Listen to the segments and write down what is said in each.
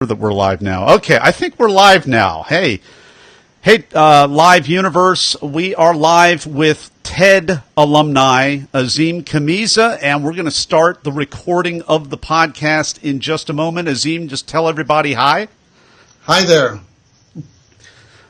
that we're live now. Okay, I think we're live now. Hey, live universe. We are live with TED alumni AzimKhamisa, and we're going to start the recording of the podcast in just a moment. Azim, just tell everybody hi. Hi there.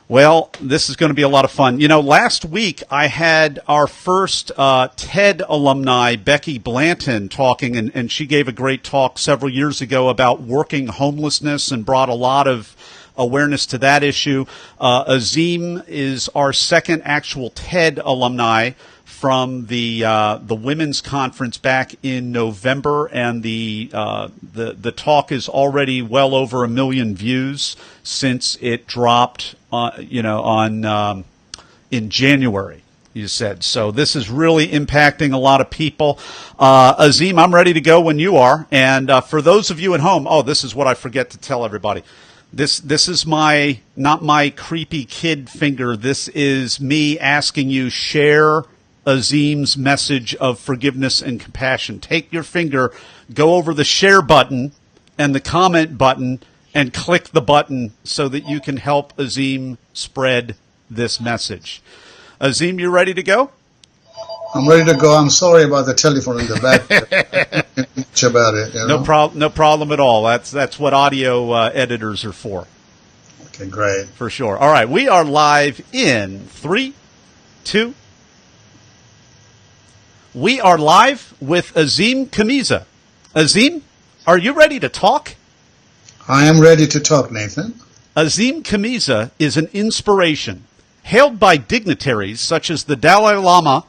Well, this is going to be a lot of fun. You know, last week I had our first TED alumni, Becky Blanton, talking, and she gave a great talk several years ago about working homelessness and brought a lot of awareness to that issue. Azim is our second actual TED alumni from the women's conference back in November, and the talk is already well over 1 million views since it dropped in January, you said. So this is really impacting a lot of people. Azim, I'm ready to go when you are. And for those of you at home, this is what I forget to tell everybody. This is not my creepy kid finger. This is me asking you, share Azim's message of forgiveness and compassion. Take your finger, go over the share button and the comment button, and click the button so that you can help Azim spread this message. Azim, you ready to go? I'm ready to go. I'm sorry about the telephone in the back. Much about it. You know? No problem at all. That's what audio editors are for. Okay, great. For sure. All right, we are live in 3, 2. We are live with AzimKhamisa. Azim, are you ready to talk? I am ready to talk, Nathan. AzimKhamisa is an inspiration. Hailed by dignitaries such as the Dalai Lama,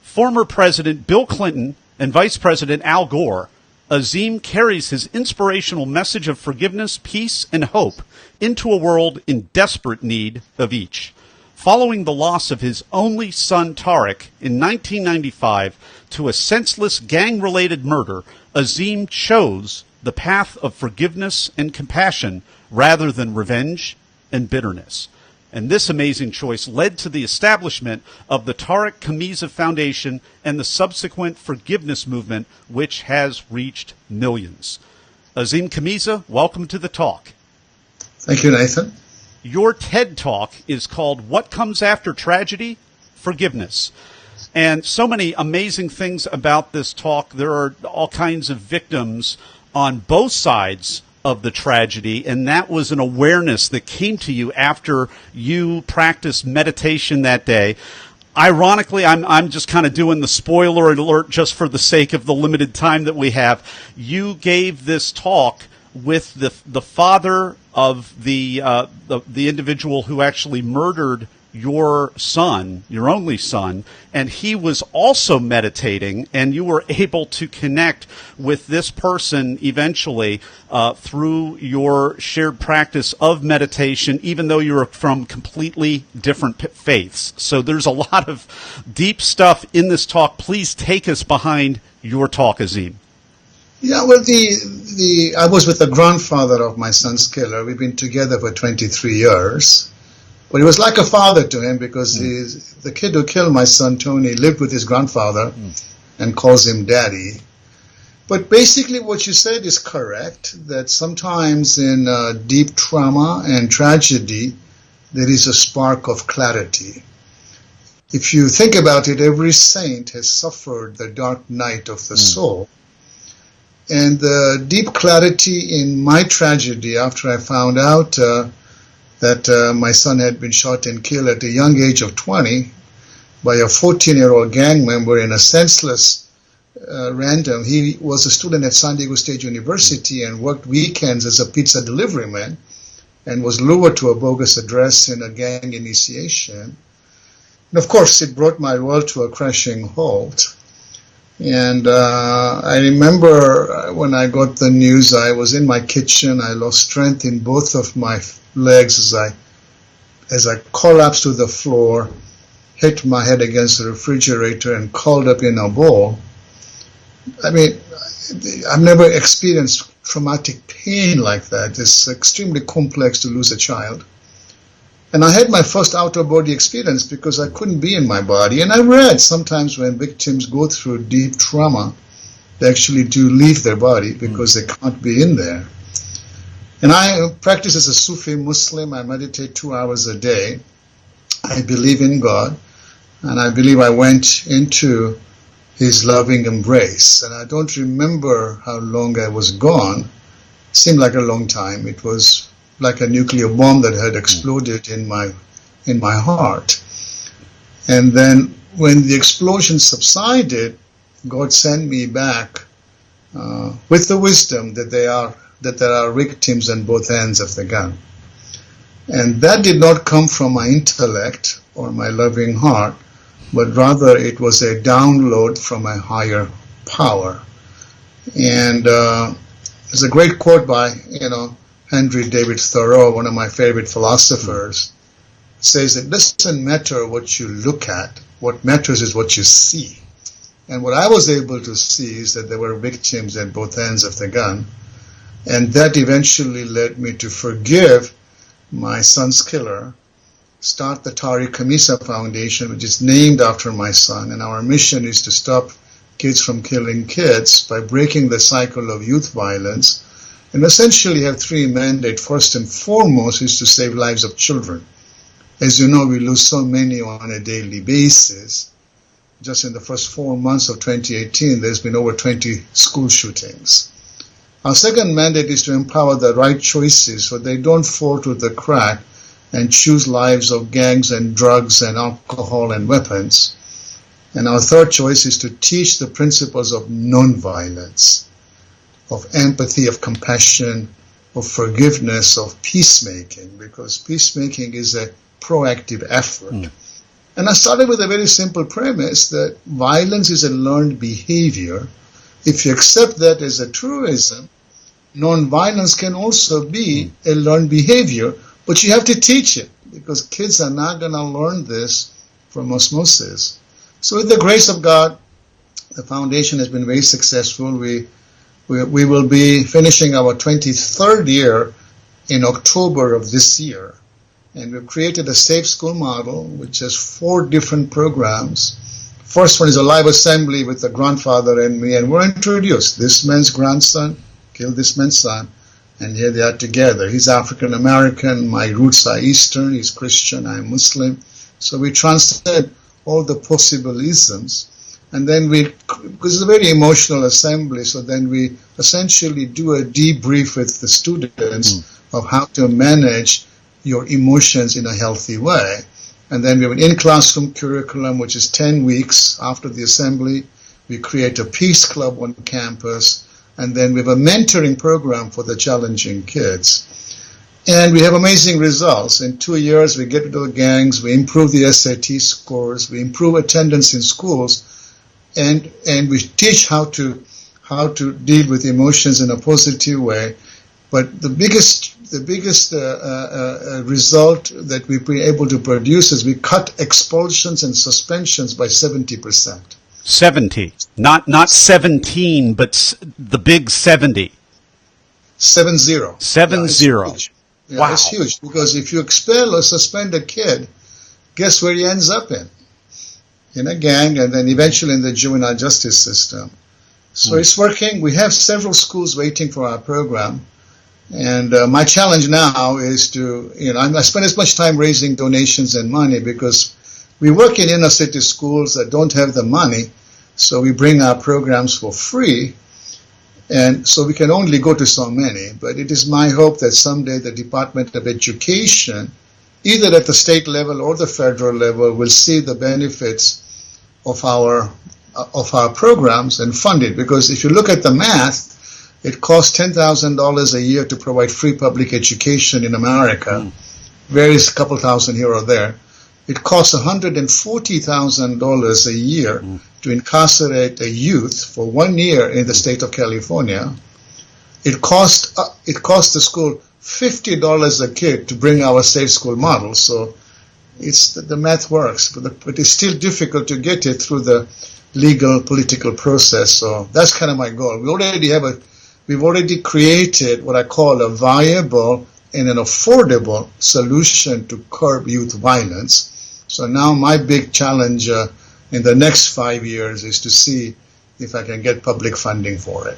former President Bill Clinton, and Vice President Al Gore, Azim carries his inspirational message of forgiveness, peace, and hope into a world in desperate need of each. Following the loss of his only son, Tariq, in 1995 to a senseless gang-related murder, Azim chose the path of forgiveness and compassion rather than revenge and bitterness. And this amazing choice led to the establishment of the Tariq Khamisa Foundation and the subsequent forgiveness movement, which has reached millions. AzimKhamisa, welcome to the talk. Thank you, Nathan. Your TED Talk is called What Comes After Tragedy? Forgiveness. And so many amazing things about this talk. There are all kinds of victims on both sides of the tragedy, and that was an awareness that came to you after you practiced meditation that day. Ironically, I'm just kind of doing the spoiler alert just for the sake of the limited time that we have. You gave this talk with the father of the individual who actually murdered your son, your only son, and he was also meditating, and you were able to connect with this person eventually through your shared practice of meditation, even though you were from completely different faiths. So there's a lot of deep stuff in this talk. Please take us behind your talk, Azim. Yeah, well, I was with the grandfather of my son's killer. We've been together for 23 years. But he was like a father to him because the kid who killed my son, Tony, lived with his grandfather and calls him daddy. But basically what you said is correct, that sometimes in deep trauma and tragedy, there is a spark of clarity. If you think about it, every saint has suffered the dark night of the soul. And the deep clarity in my tragedy after I found out that my son had been shot and killed at a young age of 20 by a 14-year-old gang member in a senseless random. He was a student at San Diego State University and worked weekends as a pizza delivery man and was lured to a bogus address in a gang initiation. And of course, it brought my world to a crashing halt. And I remember when I got the news, I was in my kitchen. I lost strength in both of my legs as I collapsed to the floor, hit my head against the refrigerator, and curled up in a ball. I mean, I've never experienced traumatic pain like that. It's extremely complex to lose a child. And I had my first out-of-body experience because I couldn't be in my body. And I read sometimes when victims go through deep trauma, they actually do leave their body because they can't be in there. And I practice as a Sufi Muslim. I meditate 2 hours a day. I believe in God, and I believe I went into His loving embrace. And I don't remember how long I was gone. It seemed like a long time. It was like a nuclear bomb that had exploded in my heart. And then when the explosion subsided, God sent me back with the wisdom that there are victims on both ends of the gun. And that did not come from my intellect or my loving heart, but rather it was a download from a higher power. And there's a great quote by, Henry David Thoreau, one of my favorite philosophers, says it doesn't matter what you look at, what matters is what you see. And what I was able to see is that there were victims at both ends of the gun, and that eventually led me to forgive my son's killer, start the AzimKhamisa Foundation, which is named after my son, and our mission is to stop kids from killing kids by breaking the cycle of youth violence, and essentially have three mandates. First and foremost is to save lives of children. As you know, we lose so many on a daily basis. Just in the first 4 months of 2018, there's been over 20 school shootings. Our second mandate is to empower the right choices so they don't fall to the crack and choose lives of gangs and drugs and alcohol and weapons. And our third choice is to teach the principles of nonviolence, of empathy, of compassion, of forgiveness, of peacemaking, because peacemaking is a proactive effort. And I started with a very simple premise that violence is a learned behavior. If you accept that as a truism, non-violence can also be a learned behavior, but you have to teach it because kids are not going to learn this from osmosis. So with the grace of God, the foundation has been very successful. We will be finishing our 23rd year in October of this year. And we've created a safe school model, which has 4 different programs. First one is a live assembly with the grandfather and me, and we're introduced. This man's grandson killed this man's son, and here they are together. He's African American, my roots are Eastern, he's Christian, I'm Muslim. So we transcend all the possible isms. And then because it's a very emotional assembly, so then we essentially do a debrief with the students of how to manage your emotions in a healthy way. And then we have an in-classroom curriculum, which is 10 weeks after the assembly. We create a peace club on campus, and then we have a mentoring program for the challenging kids. And we have amazing results. In 2 years, we get rid of the gangs, we improve the SAT scores, we improve attendance in schools, and we teach how to deal with emotions in a positive way. But the biggest result that we've been able to produce is we cut expulsions and suspensions by 70%. 70, not 17, but the big 70. 70. 70. Yeah, Wow. It's huge because if you expel or suspend a kid, guess where he ends up in? In a gang, and then eventually in the juvenile justice system. So it's working. We have several schools waiting for our program. And my challenge now is to, I spend as much time raising donations and money because we work in inner city schools that don't have the money, so we bring our programs for free, and so we can only go to so many. But it is my hope that someday the Department of Education, either at the state level or the federal level, will see the benefits of our programs and fund it. Because if you look at the math, it costs $10,000 a year to provide free public education in America. Varies a couple thousand here or there. It costs $140,000 a year to incarcerate a youth for 1 year in the state of California. It costs the school $50 a kid to bring our safe school model. So the math works, but it's still difficult to get it through the legal political process. So that's kind of my goal. We've already created what I call a viable and an affordable solution to curb youth violence. So now my big challenge in the next 5 years is to see if I can get public funding for it.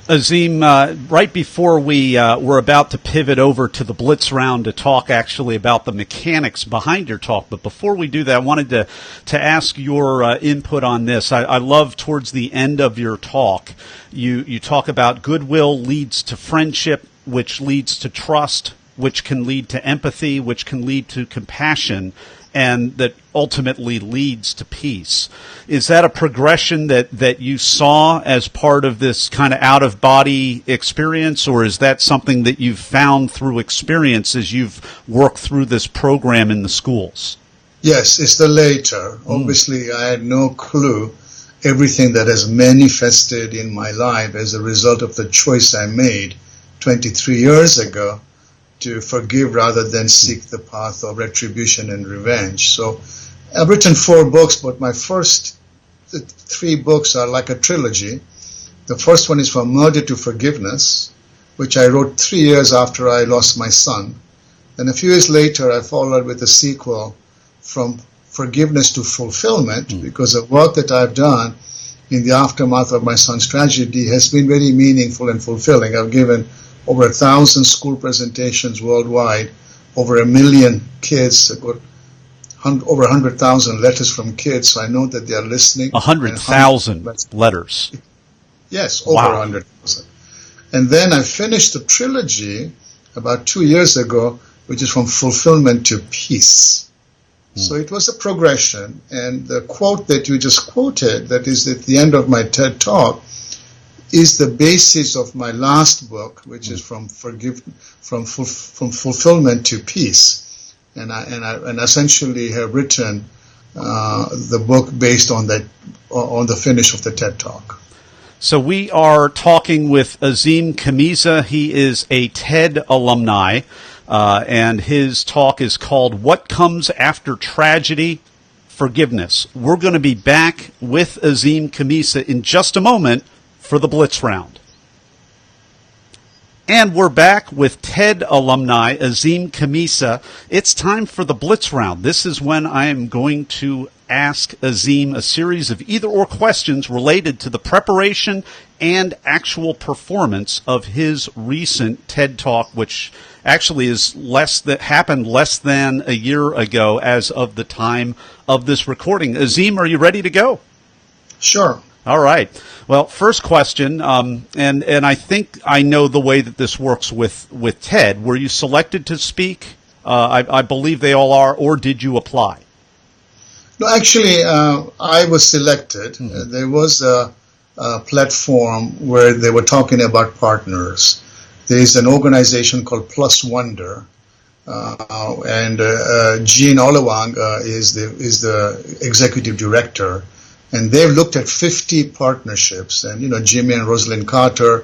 Azim, right before we were about to pivot over to the Blitz round to talk actually about the mechanics behind your talk, but before we do that, I wanted to ask your input on this. I love towards the end of your talk, you talk about goodwill leads to friendship, which leads to trust, which can lead to empathy, which can lead to compassion, and that ultimately leads to peace. Is that a progression that you saw as part of this kind of out-of-body experience, or is that something that you've found through experience as you've worked through this program in the schools? Yes, it's the later. Obviously, I had no clue everything that has manifested in my life as a result of the choice I made 23 years ago to forgive rather than seek the path of retribution and revenge. So I've written 4 books, but my first 3 books are like a trilogy. The first one is From Murder to Forgiveness, which I wrote 3 years after I lost my son. Then a few years later, I followed with a sequel, From Forgiveness to Fulfillment, because the work that I've done in the aftermath of my son's tragedy has been very meaningful and fulfilling. I've given over 1,000 school presentations worldwide, over 1 million kids. I got over 100,000 letters from kids, so I know that they are listening. 100,000 letters. Yes, over 100,000. And then I finished the trilogy about 2 years ago, which is From Fulfillment to Peace. So it was a progression, and the quote that you just quoted, that is at the end of my TED Talk, is the basis of my last book, which is From Fulfillment to Peace, and I essentially have written the book based on that, on the finish of the TED Talk. So we are talking with AzimKhamisa. He is a TED alumni, and his talk is called "What Comes After Tragedy? Forgiveness." We're going to be back with AzimKhamisa in just a moment for the Blitz round. And we're back with TED alumni AzimKhamisa. It's time for the Blitz round. This is when I am going to ask Azim a series of either-or questions related to the preparation and actual performance of his recent TED Talk, which actually is happened less than a year ago as of the time of this recording. Azim, are you ready to go? Sure. All right. Well, first question, and I think I know the way that this works with TED. Were you selected to speak? I believe they all are, or did you apply? No, actually, I was selected. There was a platform where they were talking about partners. There is an organization called Plus Wonder, and Jean Olewang is the executive director. And they've looked at 50 partnerships, and Jimmy and Rosalind Carter,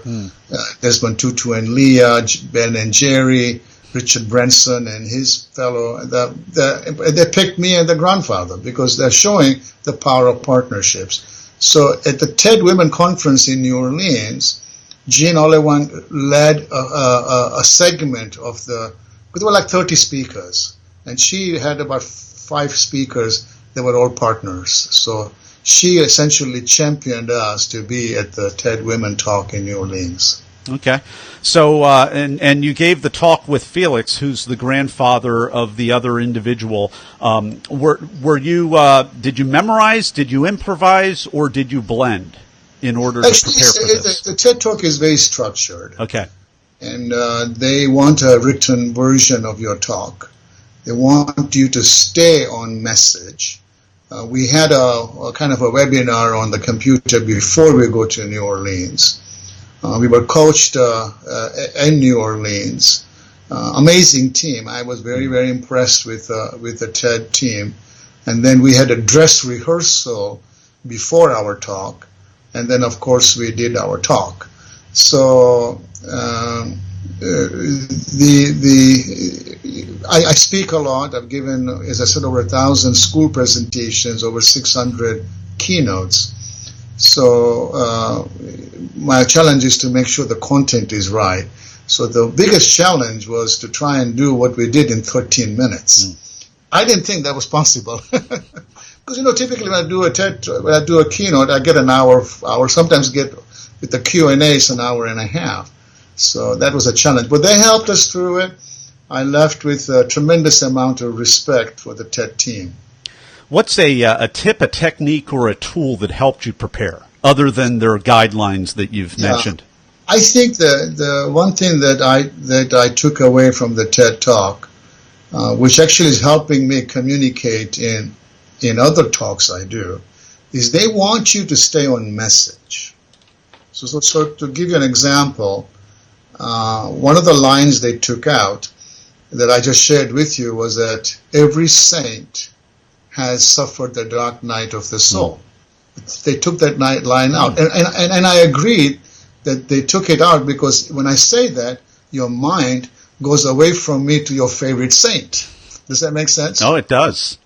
Desmond Tutu and Leah, Ben and Jerry, Richard Branson and his fellow. They picked me and the grandfather because they're showing the power of partnerships. So at the TED Women Conference in New Orleans, Jean Olewang led a segment of there were like 30 speakers, and she had about 5 speakers that were all partners. So she essentially championed us to be at the TED Women Talk in New Orleans. Okay. So, and you gave the talk with Felix, who's the grandfather of the other individual. Were you, did you memorize, did you improvise, or did you blend in order to prepare for this? The TED Talk is very structured. Okay. And they want a written version of your talk. They want you to stay on message. We had a kind of a webinar on the computer before we go to New Orleans. We were coached in New Orleans. Amazing team. I was very, very impressed with the TED team. And then we had a dress rehearsal before our talk. And then, of course, we did our talk. So I speak a lot. I've given, as I said, over 1,000 school presentations, over 600 keynotes. So my challenge is to make sure the content is right. So the biggest challenge was to try and do what we did in 13 minutes. I didn't think that was possible. Because, typically when I do a keynote, I get an hour, sometimes get with the Q&As an hour and a half. So that was a challenge. But they helped us through it. I left with a tremendous amount of respect for the TED team. What's a tip, a technique, or a tool that helped you prepare, other than their guidelines that you've mentioned? I think the one thing that I took away from the TED Talk, which actually is helping me communicate in other talks I do, is they want you to stay on message. So to give you an example, one of the lines they took out that I just shared with you was that every saint has suffered the dark night of the soul. They took that line out. And I agreed that they took it out because when I say that, your mind goes away from me to your favorite saint. Does that make sense? Oh, it does.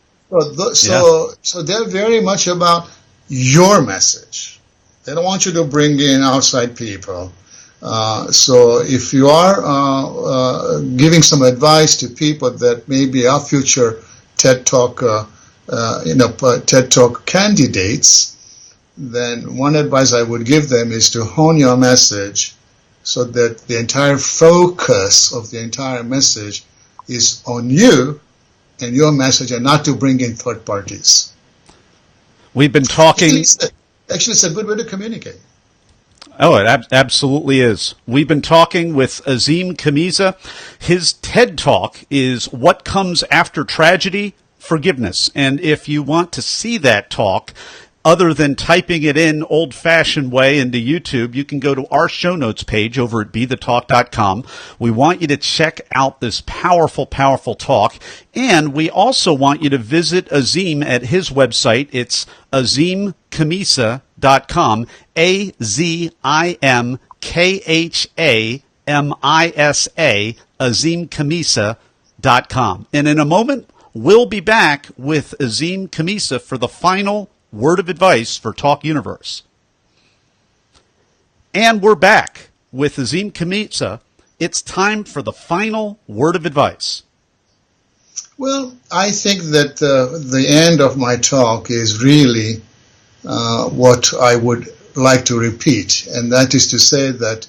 So they're very much about your message. They don't want you to bring in outside people. So if you are giving some advice to people that maybe are future TED Talk, TED Talk candidates, then one advice I would give them is to hone your message so that the entire focus of the entire message is on you and your message, and not to bring in third parties. We've been talking. Actually, it's a good way to communicate. Oh, it absolutely is. We've been talking with AzimKhamisa. His TED Talk is What Comes After Tragedy? Forgiveness. And if you want to see that talk, other than typing it in old-fashioned way into YouTube, you can go to our show notes page over at bethetalk.com. We want you to check out this powerful, powerful talk. And we also want you to visit Azim at his website. It's AzimKhamisa.com, AzimKhamisa, AzimKhamisa.com. And in a moment, we'll be back with AzimKhamisa for the final word of advice for Talk Universe. And we're back with AzimKhamisa. It's time for the final word of advice. Well, I think that the end of my talk is really what I would like to repeat, and that is to say that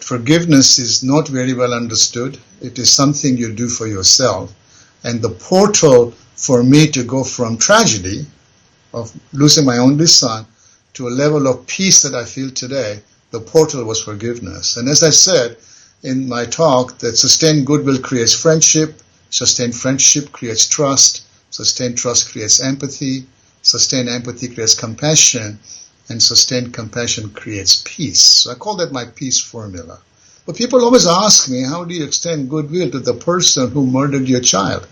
forgiveness is not very well understood. It is something you do for yourself. And the portal for me to go from tragedy of losing my only son to a level of peace that I feel today, the portal was forgiveness. And as I said in my talk, that sustained goodwill creates friendship, sustained friendship creates trust, sustained trust creates empathy, sustained empathy creates compassion, and sustained compassion creates peace. So I call that my peace formula. But people always ask me, how do you extend goodwill to the person who murdered your child?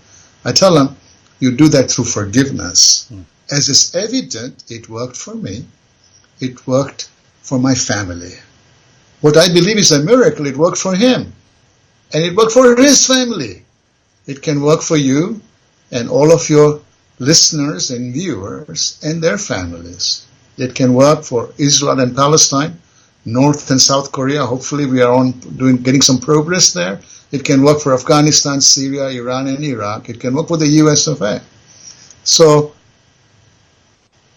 I tell them, you do that through forgiveness. As is evident, it worked for me. It worked for my family. What I believe is a miracle, it worked for him. And it worked for his family. It can work for you and all of your listeners and viewers and their families. It can work for Israel and Palestine, North and South Korea. Hopefully we are getting some progress there. It can work for Afghanistan, Syria, Iran, and Iraq. It can work for the US of A. So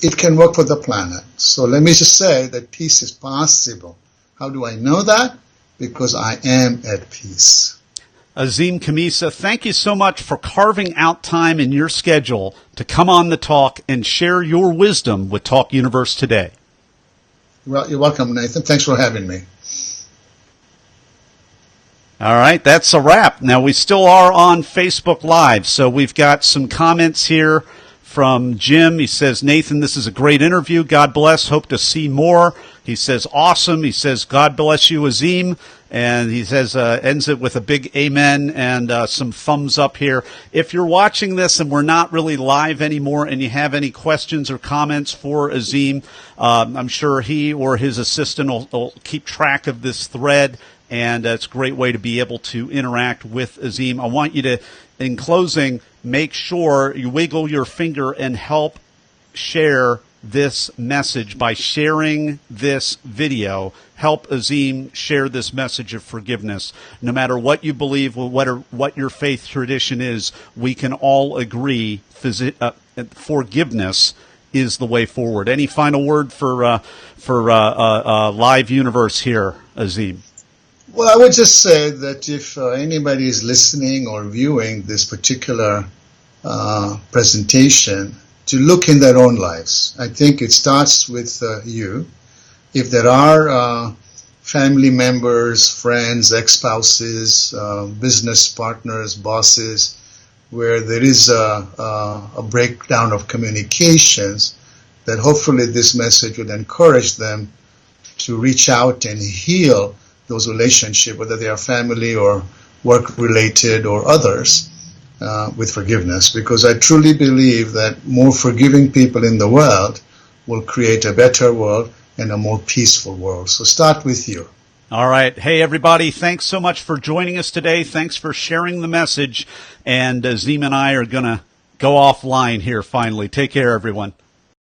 it can work for the planet. So let me just say that peace is possible. How do I know that? Because I am at peace. AzimKhamisa, thank you so much for carving out time in your schedule to come on the talk and share your wisdom with Talk Universe today. Well, you're welcome, Nathan. Thanks for having me. All right, that's a wrap. Now, we still are on Facebook Live, so we've got some comments here from Jim. He says, Nathan, this is a great interview. God bless. Hope to see more. He says, awesome. He says, God bless you, Azim. And he says, ends it with a big amen and some thumbs up here. If you're watching this and we're not really live anymore and you have any questions or comments for Azim, I'm sure he or his assistant will keep track of this thread. And it's a great way to be able to interact with Azim. I want you to, in closing, make sure you wiggle your finger and help share this message by sharing this video. Help Azim share this message of forgiveness. No matter what you believe, what your faith tradition is, we can all agree forgiveness is the way forward. Any final word for Live Universe here, Azim? Well, I would just say that if anybody is listening or viewing this particular presentation, to look in their own lives. I think it starts with you. If there are family members, friends, ex-spouses, business partners, bosses, where there is a breakdown of communications, that hopefully this message would encourage them to reach out and heal those relationships, whether they are family or work-related or others, with forgiveness. Because I truly believe that more forgiving people in the world will create a better world and a more peaceful world. So start with you. All right. Hey, everybody, thanks so much for joining us today. Thanks for sharing the message. And Azim and I are going to go offline here finally. Take care, everyone.